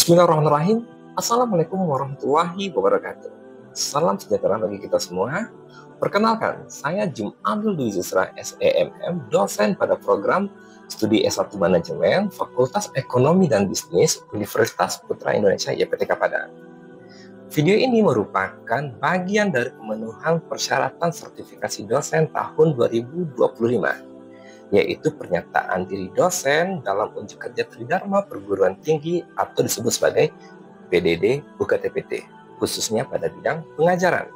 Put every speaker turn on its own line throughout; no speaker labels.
Bismillahirrahmanirrahim. Assalamualaikum warahmatullahi wabarakatuh. Salam sejahtera bagi kita semua. Perkenalkan, saya Jumadil Dwi Yusra SEMM, dosen pada program Studi S1 Manajemen, Fakultas Ekonomi dan Bisnis, Universitas Putra Indonesia YPTK Padang. Video ini merupakan bagian dari pemenuhan persyaratan sertifikasi dosen tahun 2025. Yaitu pernyataan diri dosen dalam unjuk kerja Tridharma Perguruan Tinggi atau disebut sebagai PDD UKTPT, khususnya pada bidang pengajaran.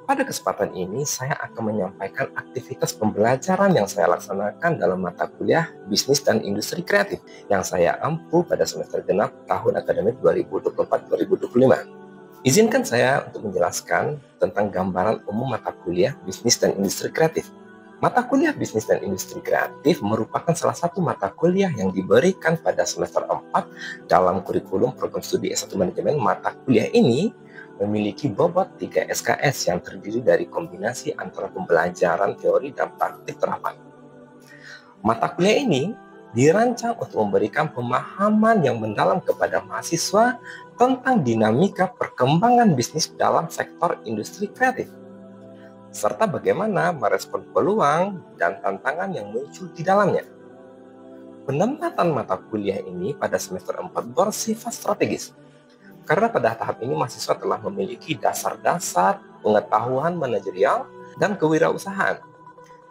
Pada kesempatan ini, saya akan menyampaikan aktivitas pembelajaran yang saya laksanakan dalam mata kuliah Bisnis dan Industri Kreatif yang saya ampu pada semester genap tahun akademik 2024-2025. Izinkan saya untuk menjelaskan tentang gambaran umum mata kuliah Bisnis dan Industri Kreatif. Mata kuliah Bisnis dan Industri Kreatif merupakan salah satu mata kuliah yang diberikan pada semester 4 dalam kurikulum program studi S1 Manajemen. Mata kuliah ini memiliki bobot 3 SKS yang terdiri dari kombinasi antara pembelajaran teori dan praktik terapan. Mata kuliah ini dirancang untuk memberikan pemahaman yang mendalam kepada mahasiswa tentang dinamika perkembangan bisnis dalam sektor industri kreatif, serta bagaimana merespon peluang dan tantangan yang muncul di dalamnya. Penempatan mata kuliah ini pada semester 4 bersifat strategis, karena pada tahap ini mahasiswa telah memiliki dasar-dasar pengetahuan manajerial dan kewirausahaan,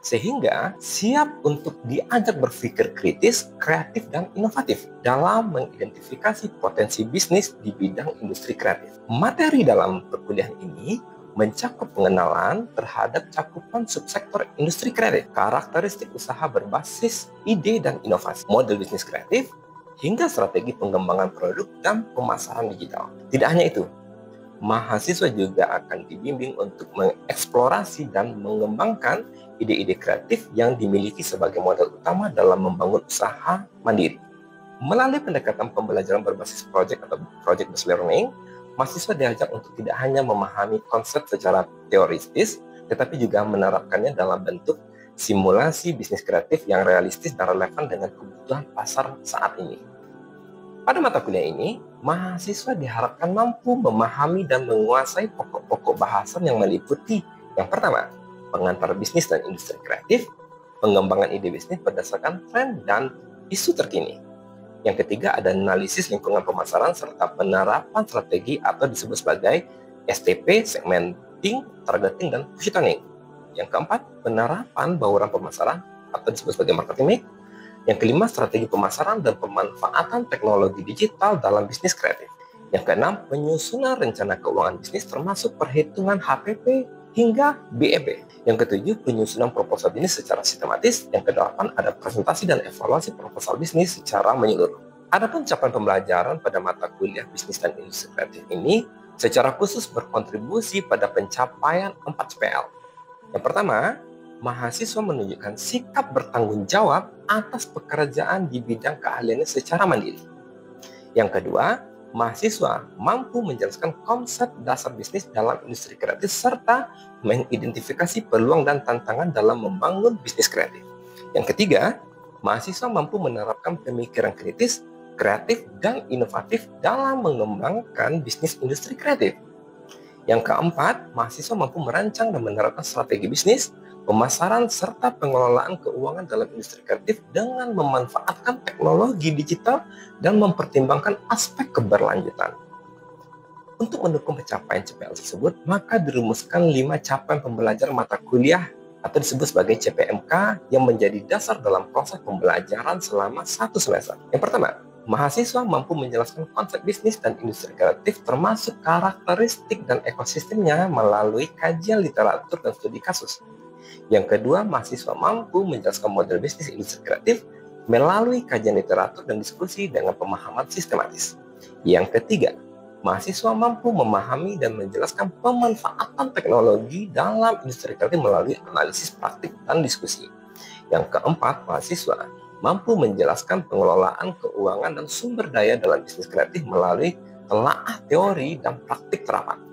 sehingga siap untuk diajak berpikir kritis, kreatif, dan inovatif dalam mengidentifikasi potensi bisnis di bidang industri kreatif. Materi dalam perkuliahan ini mencakup pengenalan terhadap cakupan subsektor industri kreatif, karakteristik usaha berbasis ide dan inovasi, model bisnis kreatif, hingga strategi pengembangan produk dan pemasaran digital. Tidak hanya itu, mahasiswa juga akan dibimbing untuk mengeksplorasi dan mengembangkan ide-ide kreatif yang dimiliki sebagai modal utama dalam membangun usaha mandiri. Melalui pendekatan pembelajaran berbasis project atau project-based learning, mahasiswa diajak untuk tidak hanya memahami konsep secara teoritis, tetapi juga menerapkannya dalam bentuk simulasi bisnis kreatif yang realistis dan relevan dengan kebutuhan pasar saat ini. Pada mata kuliah ini, mahasiswa diharapkan mampu memahami dan menguasai pokok-pokok bahasan yang meliputi yang pertama, pengantar bisnis dan industri kreatif, pengembangan ide bisnis berdasarkan tren dan isu terkini. Yang ketiga, ada analisis lingkungan pemasaran serta penerapan strategi atau disebut sebagai STP, segmenting, targeting, dan positioning. Yang keempat, penerapan bauran pemasaran atau disebut sebagai marketing mix. Yang kelima, strategi pemasaran dan pemanfaatan teknologi digital dalam bisnis kreatif. Yang keenam, penyusunan rencana keuangan bisnis termasuk perhitungan HPP hingga BEP. Yang ketujuh, penyusunan proposal bisnis secara sistematis. Yang kedelapan, ada presentasi dan evaluasi proposal bisnis secara menyeluruh. Adapun capaian pembelajaran pada mata kuliah Bisnis dan Industri Kreatif ini secara khusus berkontribusi pada pencapaian 4 CPL. Yang pertama, mahasiswa menunjukkan sikap bertanggung jawab atas pekerjaan di bidang keahliannya secara mandiri. Yang kedua, mahasiswa mampu menjelaskan konsep dasar bisnis dalam industri kreatif serta mengidentifikasi peluang dan tantangan dalam membangun bisnis kreatif. Yang ketiga, mahasiswa mampu menerapkan pemikiran kritis, kreatif, dan inovatif dalam mengembangkan bisnis industri kreatif. Yang keempat, mahasiswa mampu merancang dan menerapkan strategi bisnis, pemasaran, serta pengelolaan keuangan dalam industri kreatif dengan memanfaatkan teknologi digital dan mempertimbangkan aspek keberlanjutan. Untuk mendukung pencapaian CPL tersebut, maka dirumuskan 5 capaian pembelajaran mata kuliah atau disebut sebagai CPMK yang menjadi dasar dalam proses pembelajaran selama 1 semester. Yang pertama, mahasiswa mampu menjelaskan konsep bisnis dan industri kreatif termasuk karakteristik dan ekosistemnya melalui kajian literatur dan studi kasus. Yang kedua, mahasiswa mampu menjelaskan model bisnis industri kreatif melalui kajian literatur dan diskusi dengan pemahaman sistematis. Yang ketiga, mahasiswa mampu memahami dan menjelaskan pemanfaatan teknologi dalam industri kreatif melalui analisis praktik dan diskusi. Yang keempat, mahasiswa mampu menjelaskan pengelolaan keuangan dan sumber daya dalam bisnis kreatif melalui telaah teori dan praktik terapan.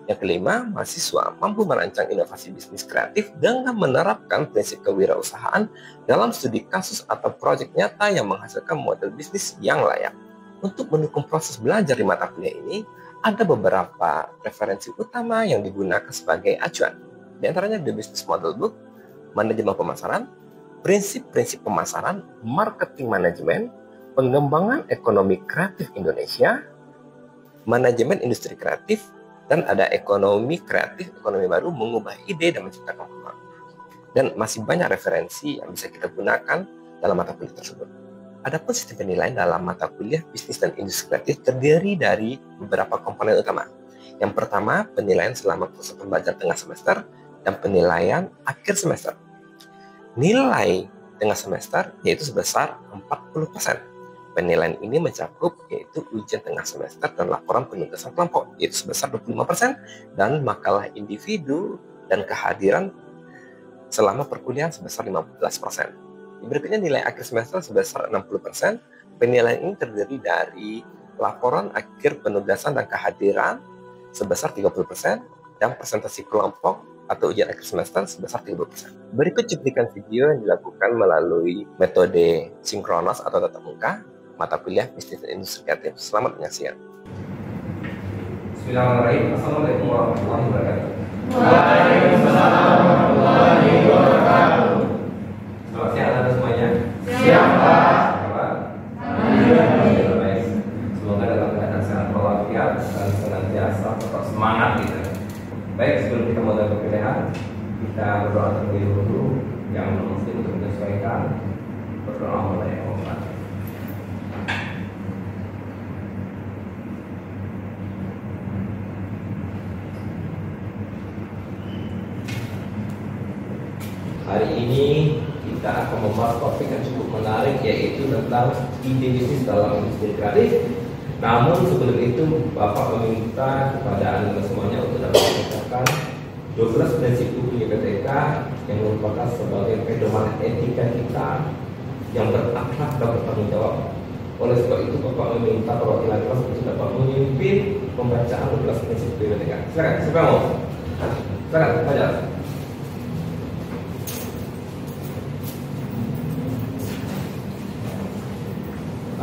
Yang kelima, mahasiswa mampu merancang inovasi bisnis kreatif dengan menerapkan prinsip kewirausahaan dalam studi kasus atau proyek nyata yang menghasilkan model bisnis yang layak. Untuk mendukung proses belajar di mata kuliah ini, ada beberapa referensi utama yang digunakan sebagai acuan. Di antaranya The Business Model Book, Manajemen Pemasaran, Prinsip-prinsip pemasaran, Marketing Management, Pengembangan Ekonomi Kreatif Indonesia, Manajemen Industri Kreatif, dan ada Ekonomi Kreatif, Ekonomi Baru, Mengubah Ide dan Menciptakan Peluang. Dan masih banyak referensi yang bisa kita gunakan dalam mata kuliah tersebut. Adapun sistem penilaian dalam mata kuliah Bisnis dan Industri Kreatif terdiri dari beberapa komponen utama. Yang pertama, penilaian selama proses pembelajaran tengah semester dan penilaian akhir semester. Nilai tengah semester yaitu sebesar 40%. Penilaian ini mencakup yaitu ujian tengah semester dan laporan penugasan kelompok yaitu sebesar 25% dan makalah individu dan kehadiran selama perkuliahan sebesar 15%. Berikutnya nilai akhir semester sebesar 60%. Penilaian ini terdiri dari laporan akhir penugasan dan kehadiran sebesar 30% dan presentasi kelompok atau ujian akhir semester sebesar 30%. Berikut cuplikan video yang dilakukan melalui metode sinkronos atau tatap muka mata kuliah Bisnis dan Industri Kreatif. Selamat menyaksikan. Bismillahirrahmanirrahim. Assalamualaikum warahmatullahi wabarakatuh.
Waalaikumsalam warahmatullahi wabarakatuh.
Selamat siang Anda semuanya.
Siang, Pak.
Alhamdulillah. Baik. Semoga dalam keadaan sehat walafiat dan senantiasa tetap semangat gitu. Baik, sebelum kita mulai perkuliahan, kita berdoa terlebih dahulu yang mesti untuk menyesuaikan berdoa mulai Allah. Hari ini kita akan membahas topik yang cukup menarik yaitu tentang ide bisnis dalam industri kreatif. Namun sebelum itu Bapak meminta kepada Anda semuanya untuk dapat mengucapkan 12 prinsip UU YPTK yang merupakan sebagai pedoman etika kita yang berakhlak dan bertanggung jawab. Oleh sebab itu Bapak meminta perwakilan kelas untuk dapat memimpin pembacaan 12 prinsip UU YPTK. Silakan, siapa yang mau? Silakan, baca.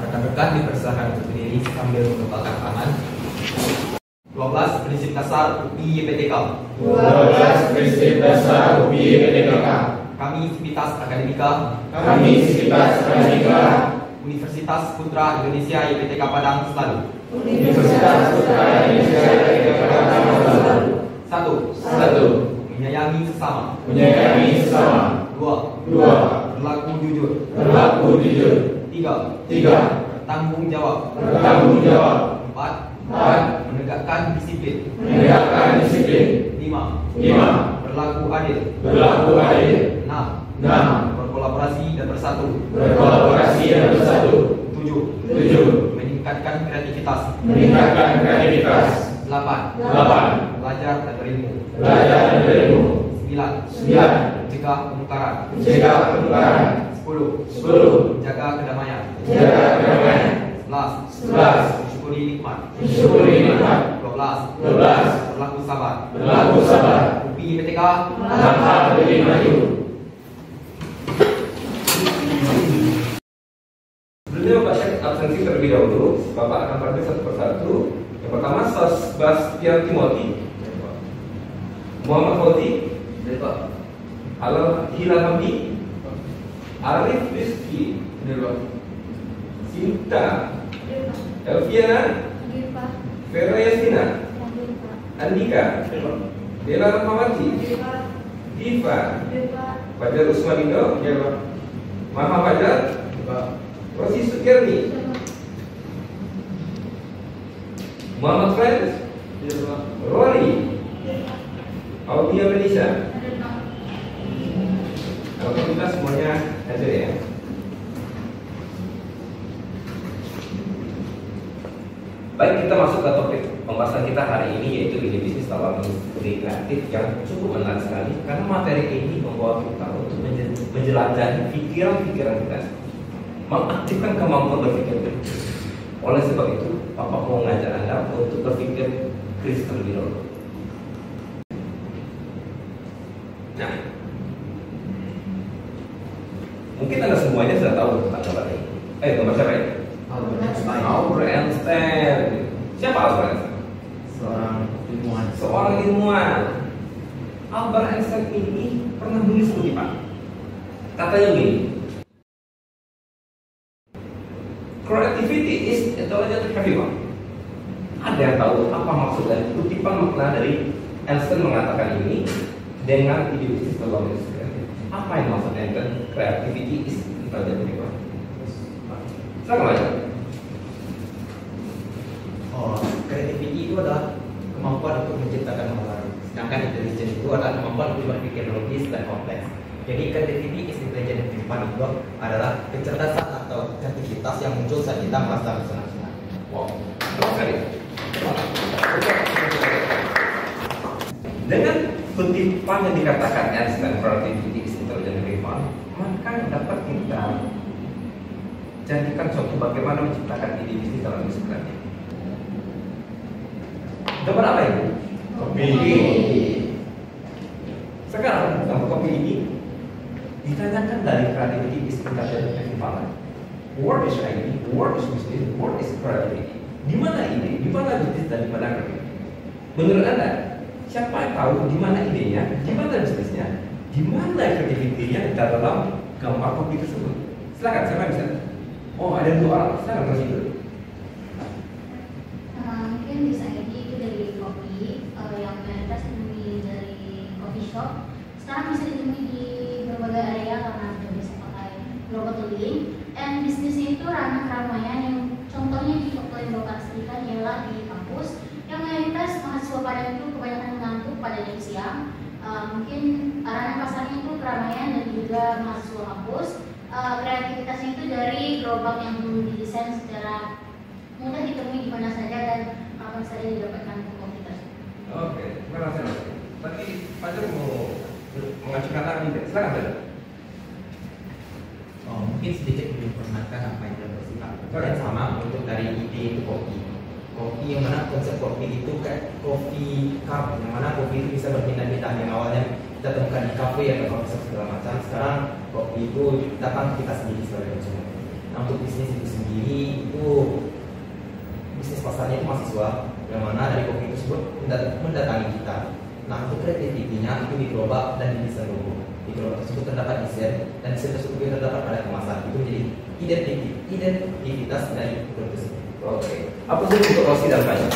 Rekan-rekan dipersilakan untuk berdiri sambil mengepalkan tangan. 12 prinsip dasar UPI YPTK.
12 prinsip dasar UPI YPTK.
Kami Sivitas Akademika.
Kami Sivitas Akademika.
Universitas Putra Indonesia YPTK Padang selalu.
Universitas Putra Indonesia YPTK Padang selalu.
1. Menyayangi sesama.
Menyayangi sesama.
2.
2.
Berlaku jujur.
Berlaku jujur.
3.
3.
Bertanggung jawab.
Bertanggung jawab.
4. Menegakkan disiplin.
Menegakkan disiplin.
5.
5.
Berlaku adil.
Berlaku adil.
6. Berkolaborasi dan bersatu.
Berkolaborasi dan bersatu.
7. Meningkatkan kreativitas.
Meningkatkan kreativitas.
8. Belajar dan berilmu.
Belajar dan berilmu.
9. Mencegah penukaran.
Mencegah penukaran.
10. Jaga kedamaian.
Jaga kedamaian.
11. Mensyukuri nikmat.
Mensyukuri nikmat.
12. Berlaku sabar.
Berlaku sabar.
UPI YPTK
Langkah lebih maju.
Sebelumnya Bapak cek absensi terlebih dahulu. Bapak akan perhatikan satu persatu. Yang pertama, Sebastian Timothy, Muhammad Fauzi, Hilal Hamdi, Arif Rizky, Sinta, Elviana, Vera Yasina, Andika, Dela Rahmawati, Diva, Fajar Usmanindo, Maha Fajar, Rosi Sukirni, Muhammad Faiz, Rory, Audia Melisa. Alhamdulillah semuanya hadir ya. Baik, kita masuk ke topik pembahasan kita hari ini yaitu ide bisnis dalam industri kreatif yang cukup menarik sekali karena materi ini membawa kita untuk menjelajahi pikiran-pikiran kita, mengaktifkan kemampuan berpikir kritis. Oleh sebab itu, Bapak mau mengajak Anda untuk berpikir kritis terlebih dahulu. Nah, mungkin Anda semuanya sudah tahu tentang gambar ini. Gambar siapa ini? Albert Einstein. Siapa Albert Einstein? Seorang ilmuwan. Albert Einstein ini pernah menulis begini Pak. Katanya begini. Creativity is intelligent everyone. Ada yang tahu apa maksud dari kutipan makna dari Einstein mengatakan ini dengan ide bisnis berbasis kreatif? Apa yang maksudnya dengan creativity is intelligent everyone? Silakan baca.
Creativity itu adalah kemampuan untuk menciptakan hal baru. Sedangkan intelligence itu adalah kemampuan untuk berpikir logis dan kompleks. Jadi creativity is intelligent everyone itu adalah kecerdasan atau kreativitas yang muncul saat kita merasa bersenang-senang.
Wow, terus sekali. Dengan kutipan yang dikatakan Einstein creativity is intelligent everyone, maka dapat kita jadikan contoh bagaimana menciptakan ide bisnis dalam bisnis kreatif. Dapat apa itu? Kopi. Sekarang dalam kopi ini ditanyakan dari creativity is intelligent everyone. What is idea? What is business? What is creativity? Di mana ide? Di mana bisnis dan di mana creativity? Menurut Anda, siapa yang tahu di mana idenya, di mana bisnisnya, di mana kreativitinya dalam gambar kopi tersebut? Silakan, siapa yang bisa? Oh, ada 2 orang. Silakan kasih dulu.
Mungkin bisa jadi itu dari kopi yang mayoritas ditemui dari coffee shop. Sekarang bisa ditemui di berbagai area karena sudah bisa pakai logo tooling. Dan bisnisnya itu ranah keramaian yang contohnya di lokasikan ialah di kampus yang mayoritas mahasiswa pada itu kebanyakan mengantuk pada jam siang. Mungkin ranah pasarnya itu keramaian dan juga mahasiswa kampus. Kreativitasnya itu dari gerobak yang didesain secara mudah ditemui di mana saja dan kapan saja didapatkan ke komputer.
Oke, terima kasih. Tadi Fajar mau mengajukan tangan juga. Silakan Fajar.
Mungkin sedikit menyempurnakan apa yang sudah bersifat. Dan sama untuk dari ide itu kopi. Kopi yang mana konsep kopi itu kayak kopi cup, yang mana kopi itu bisa berpindah-pindah. Yang awalnya kita temukan di kafe atau coffee shop segala macam. Sekarang kopi itu datang kita sendiri sebagai konsumen. Nah, untuk bisnis itu sendiri itu bisnis pasarnya itu mahasiswa, yang mana dari kopi tersebut mendatangi kita. Nah, untuk kreativitinya itu dicoba dan didesain logo. Di gerobak tersebut terdapat desain dan desain tersebut juga terdapat pada kemasan. Itu menjadi identitas dari produk tersebut.
Oke. Apa saja untuk Rosi dan Fajar?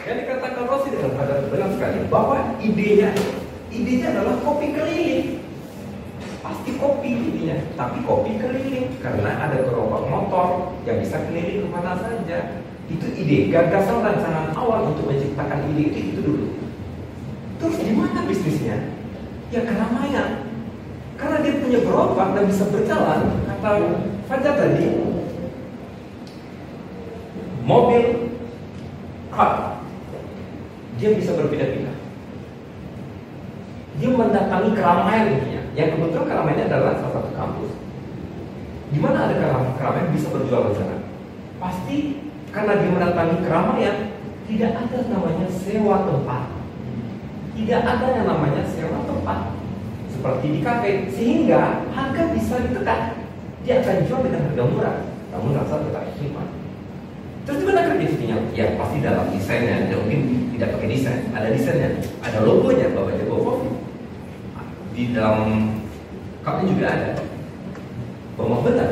Yang dikatakan Rosi dengan Fajar benar sekali bahwa idenya adalah kopi keliling. Pasti kopi intinya, tapi kopi keliling karena ada gerobak motor yang bisa keliling kemana saja. Itu ide, gagasan rancangan awal untuk menciptakan ide itu dulu. Terus gimana bisnisnya? Ya keramaian. Karena dia punya gerobak dan bisa berjalan. Kata Fajar tadi, mobil, car, dia bisa berpindah-pindah. Dia mendatangi keramaian intinya. Yang kebetulan keramaiannya adalah salah satu kampus. Di mana ada keramaian bisa berjualan di sana. Pasti karena dia mendatangi keramaian, tidak ada namanya sewa tempat. Tidak ada yang namanya sewa tempat seperti di kafe, sehingga harga bisa ditekan. Dia akan jual dengan harga murah, namun rasa tetap istimewa. Terus gimana kreatifitinya? Ya pasti dalam desainnya. Ya, mungkin tidak pakai desain, ada desainnya, ada logonya, Bapak Jago Kopi. Di dalam cupnya juga ada. Bahwa benar,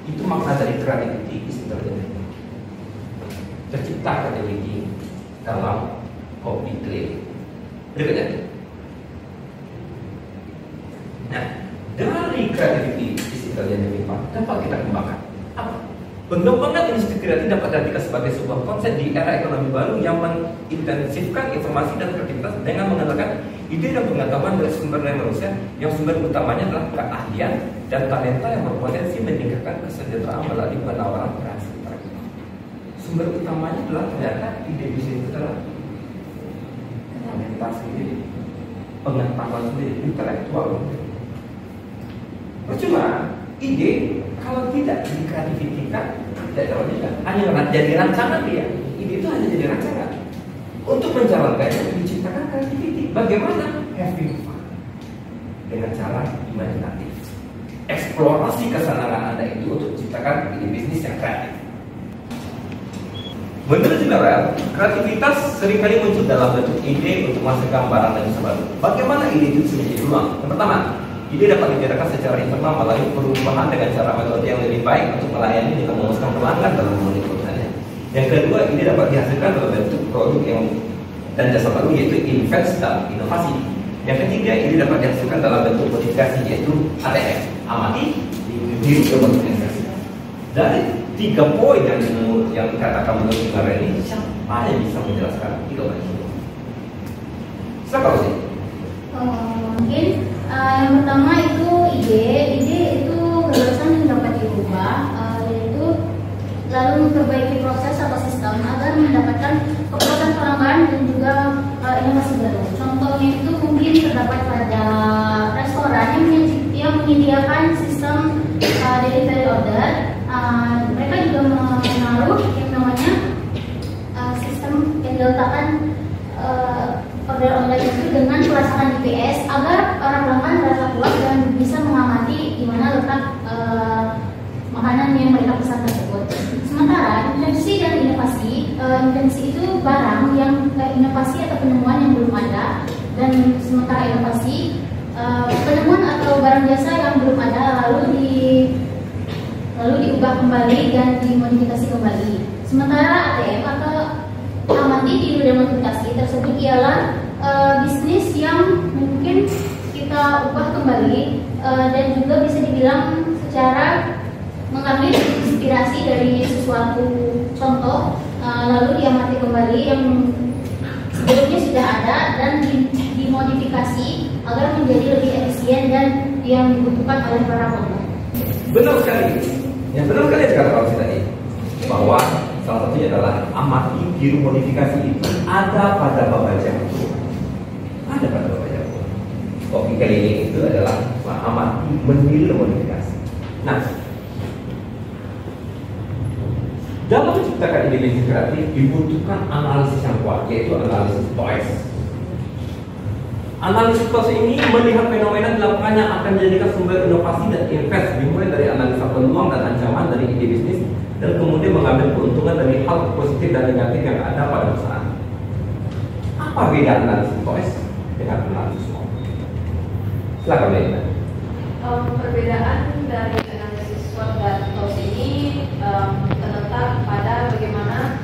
itu makna dari creativity is intelligent. Tercipta kreativiti dalam kopi keliling. Berikutnya. Nah, dari kreativiti is intelligent dapat kita kembangkan. Apa? Pengembangan industri kreatif dapat diartikan sebagai sebuah konsep di era ekonomi baru yang mengintensifkan informasi dan kreativitas dengan mengandalkan ide dan pengetahuan dari sumber daya manusia yang sumber utamanya adalah keahlian dan talenta yang berpotensi meningkatkan kesejahteraan melalui penawaran kreasi. Sumber utamanya adalah ternyata ide bisnis itu adalah talenta sendiri, pengetahuan sendiri, intelektual. Percuma ide kalau tidak dikreatifkan, tidak terwujud. Hanya jadi rancangan dia. Ide itu hanya jadi rancangan. Untuk menjalankannya diciptakan kreativiti. Bagaimana? Having fun dengan cara imajinatif. Eksplorasi sih kesenangan Anda itu untuk menciptakan ide bisnis yang kreatif? Menurut general, kreativitas seringkali muncul dalam bentuk ide untuk menghasilkan barang dan jasa baru. Bagaimana ide itu bisa menjadi peluang? Yang pertama, ide dapat digerakkan secara internal melalui perubahan dengan cara metode yang lebih baik untuk melayani dan memuaskan pelanggan dalam memenuhi kebutuhannya. Yang kedua, ide dapat dihasilkan dalam bentuk produk yang dan jasa baru, yaitu invest dan inovasi. Yang ketiga, ide dapat dihasilkan dalam bentuk modifikasi, yaitu ATM, amati, diri ke bentuk investasi. Dari 3 poin yang dikatakan menurut negara ini, siapa yang bisa menjelaskan 3 poin itu? Silakan sih.
Mungkin yang pertama itu ide itu gagasan yang dapat diubah, yaitu lalu memperbaiki proses atau sistem agar mendapatkan kepuasan pelanggan dan juga inovasi baru. Contohnya itu mungkin terdapat pada restoran yang menyediakan sistem delivery order. Mereka juga menaruh yang namanya sistem yang diletakkan order online itu dengan pelacakan GPS agar para pelanggan merasa puas dan bisa mengamati di mana letak makanan yang mereka pesan tersebut. Sementara invensi dan inovasi, invensi itu barang yang inovasi atau penemuan yang belum ada, dan sementara inovasi penemuan atau barang jasa yang belum ada lalu diubah kembali dan dimodifikasi kembali. Sementara ATM atau amati tiru dan modifikasi tersebut ialah bisnis yang mungkin kita ubah kembali dan juga bisa dibilang secara mengambil inspirasi dari sesuatu contoh lalu diamati kembali yang sebelumnya sudah ada dan dimodifikasi agar menjadi lebih efisien dan yang dibutuhkan oleh para pelanggan.
Benar sekali. Yang benar sekali dikatakan tadi bahwa salah satunya adalah amati tiru modifikasi itu ada pada Bapak Jago. Ada pada Bapak Jago. Kopi kali ini itu adalah amati meniru modifikasi. Nah, dalam menciptakan ide bisnis kreatif dibutuhkan analisis yang kuat, yaitu analisis TOES. Analisis TOES ini melihat fenomena di lapangan yang akan menjadikan sumber inovasi dan invest, dimulai dari analisa peluang dan ancaman dari ide bisnis, dan kemudian mengambil keuntungan dari hal positif dan negatif yang ada pada perusahaan. Apa beda analisis TOES dengan analisis SWOT? Silakan Lena.
Perbedaan dari analisis SWOT dan TOES ini terletak pada bagaimana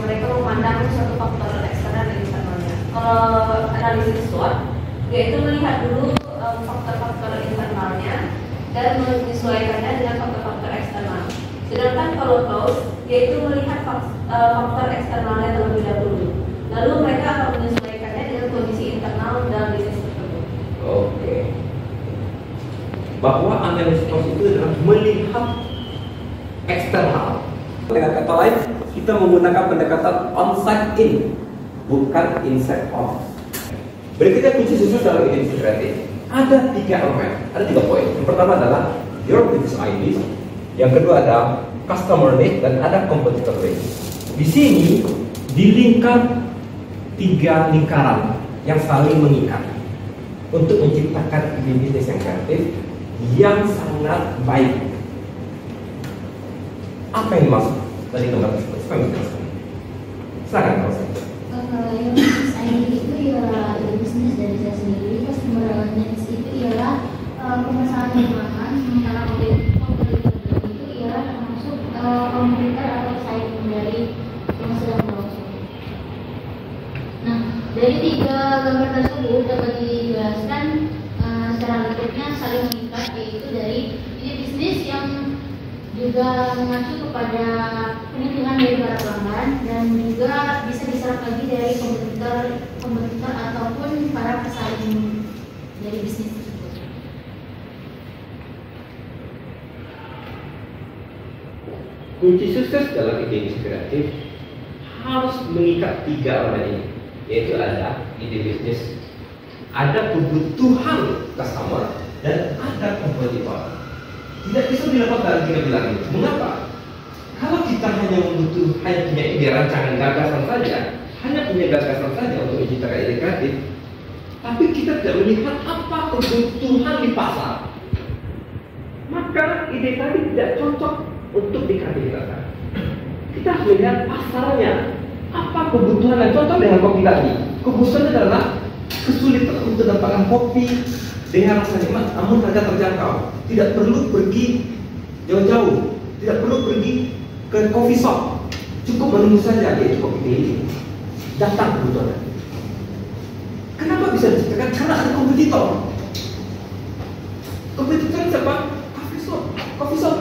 mereka memandang suatu faktor eksternal dan internalnya. Kalau analisis SWOT, yaitu melihat dulu faktor-faktor internalnya dan menyesuaikannya dengan faktor-faktor eksternal. Sedangkan kalau TOES, yaitu melihat faktor eksternalnya terlebih dahulu, lalu mereka akan menyesuaikannya dengan kondisi internal dalam bisnis tersebut.
Oke. Bahwa analisis TOES itu adalah melihat eksternal. Dengan kata lain, kita menggunakan pendekatan onside in, bukan inside out. Berikutnya kunci susu dalam ide bisnis kreatif. Ada 3 elemen, ada 3 poin. Yang pertama adalah your business ID, yang kedua ada customer need, dan ada competitor need. Di sini dilingkar 3 lingkaran yang saling mengikat untuk menciptakan ide bisnis yang kreatif yang sangat baik. Apa yang dimaksud dari gambar tersebut? Silakan Pak.
Yang bisnis ID itu ialah bisnis dari saya sendiri, customer needs itu ialah pemesanan pelanggan, sementara kompetitor itu ialah termasuk kompetitor atau saing dari yang sedang berlangsung. Nah, dari 3 gambar tersebut dapat dijelaskan secara berikutnya saling mengikat, yaitu dari ide bisnis yang juga mengacu kepada penilaian dari para pelanggan dan juga bisa diserap lagi dari kompetitor ataupun para pesaing dari bisnis tersebut.
Kunci sukses dalam ide bisnis kreatif harus mengikat 3 elemen ini, yaitu ada ide bisnis, ada kebutuhan customer, dan ada kompetitor. Tidak bisa dilepas dari 3 pilar ini. Mengapa? Kalau kita hanya punya ide rancangan gagasan saja, hanya punya gagasan saja untuk menciptakan ide kreatif, tapi kita tidak melihat apa kebutuhan di pasar, maka ide tadi tidak cocok untuk dikreatifkan. Kita harus melihat pasarnya, apa kebutuhan yang cocok dengan kopi tadi. Kebutuhannya adalah kesulitan untuk mendapatkan kopi dengan rasa nikmat namun harga terjangkau. Tidak perlu pergi jauh-jauh, tidak perlu pergi ke coffee shop, cukup menunggu saja yaitu kopi daily. Datang kebutuhan. Kenapa bisa diciptakan? Karena ada kompetitor. Kompetitor siapa? Coffee shop.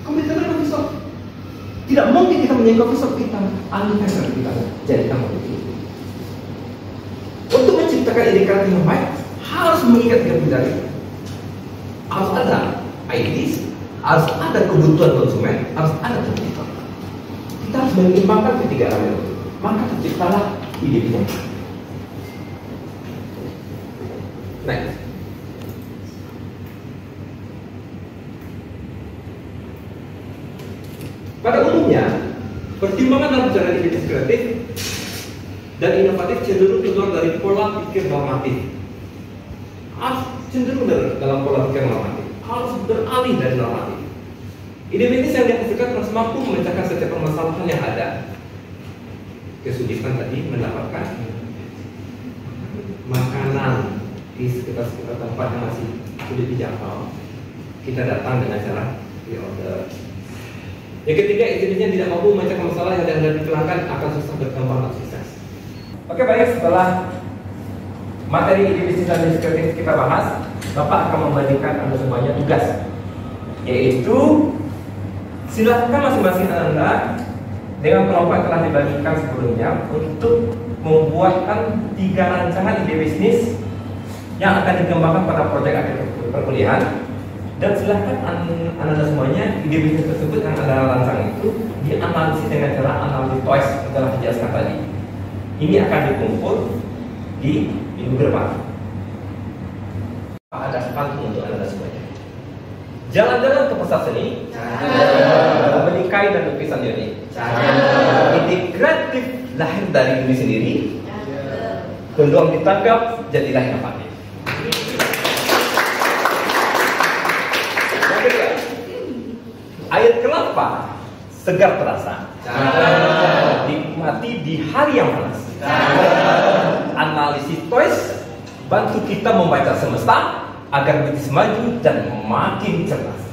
Kompetitor coffee shop. Tidak mungkin kita menjadi coffee shop, kita alihkan dari kita jadikan kopi. Untuk menciptakan ide kreatif yang baik, harus mengikat tiga pilar ini. Harus ada ideas, harus ada kebutuhan konsumen, harus ada kompetitor. Kita harus menyeimbangkan ketiga elemen itu. Maka terciptalah ide-ide. Next. Pada umumnya, pertimbangan dalam perjalanan ide kreatif dan inovatif cenderung keluar dari pola pikir normatif. Harus cenderung dalam pola pikir normatif, harus beralih dari normatif. Ide bisnis yang dihasilkan harus mampu memecahkan setiap permasalahan yang ada. Kesulitan tadi mendapatkan makanan di sekitar tempat yang masih sulit dijangkau. Kita datang dengan cara pre-order. Yang ketiga, ide-idenya tidak mampu memecahkan masalah yang ada di pelanggan, akan susah berkembang dan sukses. Oke, baik, setelah materi ide bisnis dan bisnis kreatif kita bahas, Bapak akan memberikan Anda semuanya tugas, yaitu silahkan masing-masing Anda dengan kelompok yang telah dibagikan sebelumnya untuk membuatkan 3 rancangan ide bisnis yang akan dikembangkan pada proyek akhir perkuliahan. Dan silahkan Anda semuanya ide bisnis tersebut yang Anda rancang itu dianalisis dengan cara analisis TOEIC yang telah dijelaskan tadi. Ini akan dikumpul di minggu depan. Ada pantun untuk Anda semuanya. Jalan-jalan ke pasar seni, membeli kain dan lukisan Yoni. Ide kreatif lahir dari diri sendiri. Peluang ditangkap, jadilah inovatif. Yang kedua, air kelapa segar terasa. Nikmati di hari yang panas. Analisis TOEIC bantu kita membaca semesta agar bisnis maju dan makin cerdas.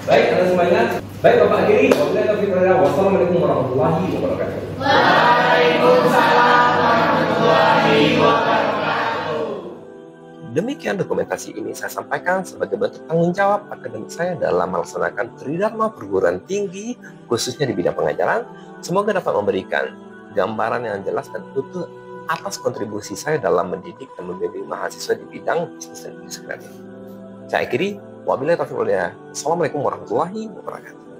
Baik, Anda semuanya. Baik, Bapak akhiri. Wassalamualaikum warahmatullahi wabarakatuh.
Waalaikumsalam warahmatullahi wabarakatuh.
Demikian dokumentasi ini saya sampaikan sebagai bentuk tanggung jawab akademik saya dalam melaksanakan Tridharma Perguruan Tinggi, khususnya di bidang pengajaran. Semoga dapat memberikan gambaran yang jelas dan utuh atas kontribusi saya dalam mendidik dan membimbing mahasiswa di bidang bisnis dan bisnis kreatif. Saya akhiri, wabillahi taufiq wal hidayah. Assalamualaikum warahmatullahi wabarakatuh.